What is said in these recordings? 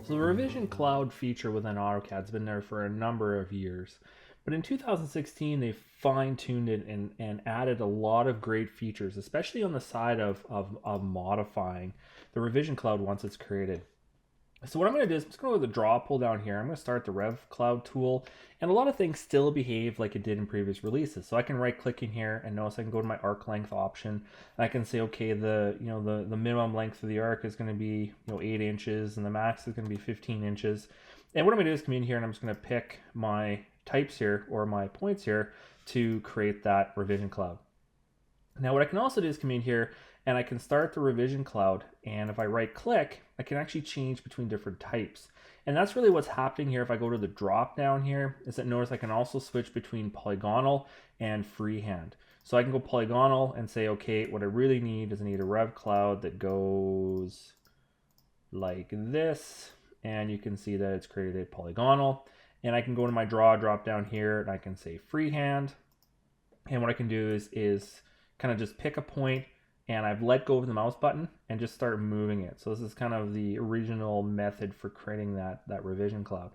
So the revision cloud feature within AutoCAD has been there for a number of years. But in 2016, they fine-tuned it and added a lot of great features, especially on the side of modifying the revision cloud once it's created. So what I'm going to do is I'm just going to go to the draw pull down here. I'm going to start the Rev Cloud tool, and a lot of things still behave like it did in previous releases. So I can right click in here and notice I can go to my arc length option. And I can say, okay, the minimum length of the arc is going to be 8 inches, and the max is going to be 15 inches. And what I'm going to do is come in here and I'm just going to pick my types here, or my points here, to create that revision cloud. Now what I can also do is come in here and I can start the revision cloud, and if I right click, I can actually change between different types. And that's really what's happening here. If I go to the drop down here, is that notice I can also switch between polygonal and freehand. So I can go polygonal and say, okay, what I really need is I need a rev cloud that goes like this, and you can see that it's created a polygonal. And I can go to my drop down here and I can say freehand. And what I can do is kind of just pick a point, and I've let go of the mouse button and just start moving it. So this is kind of the original method for creating that revision cloud.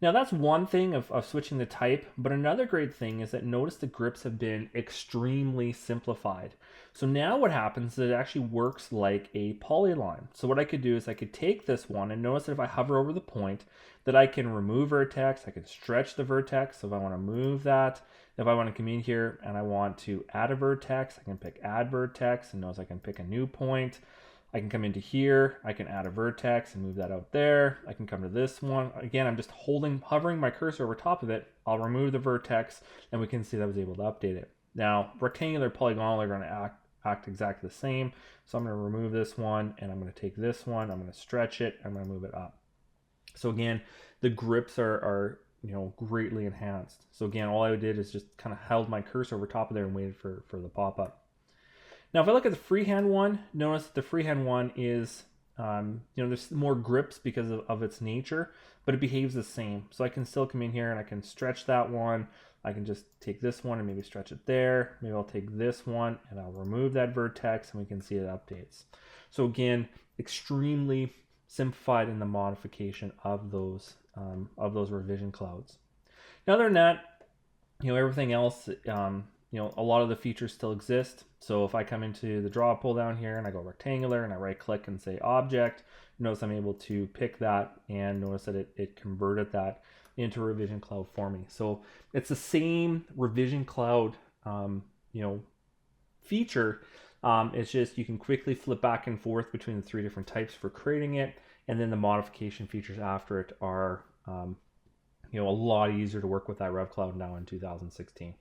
Now that's one thing of switching the type, but another great thing is that notice the grips have been extremely simplified. So now what happens is it actually works like a polyline. So what I could do is I could take this one, and notice that if I hover over the point, that I can remove vertex, I can stretch the vertex. So if I want to move that, if I want to come in here and I want to add a vertex, I can pick add vertex, and notice I can pick a new point. I can come into here, I can add a vertex and move that out there. I can come to this one. Again, I'm just hovering my cursor over top of it. I'll remove the vertex, and we can see that I was able to update it. Now, rectangular, polygonal are going to act exactly the same. So I'm going to remove this one, and I'm going to take this one, I'm going to stretch it, I'm going to move it up. So again, the grips are greatly enhanced. So again, all I did is just kind of held my cursor over top of there and waited for the pop-up. Now, if I look at the freehand one, notice that the freehand one is, there's more grips because of its nature, but it behaves the same. So I can still come in here and I can stretch that one. I can just take this one and maybe stretch it there. Maybe I'll take this one and I'll remove that vertex, and we can see it updates. So again, extremely simplified in the modification of those revision clouds. Now, other than that, everything else, a lot of the features still exist. So if I come into the draw pull down here and I go rectangular and I right click and say object, notice I'm able to pick that, and notice that it converted that into a revision cloud for me. So it's the same revision cloud, feature. It's just you can quickly flip back and forth between the 3 different types for creating it, and then the modification features after it are, a lot easier to work with that Rev Cloud now in 2016.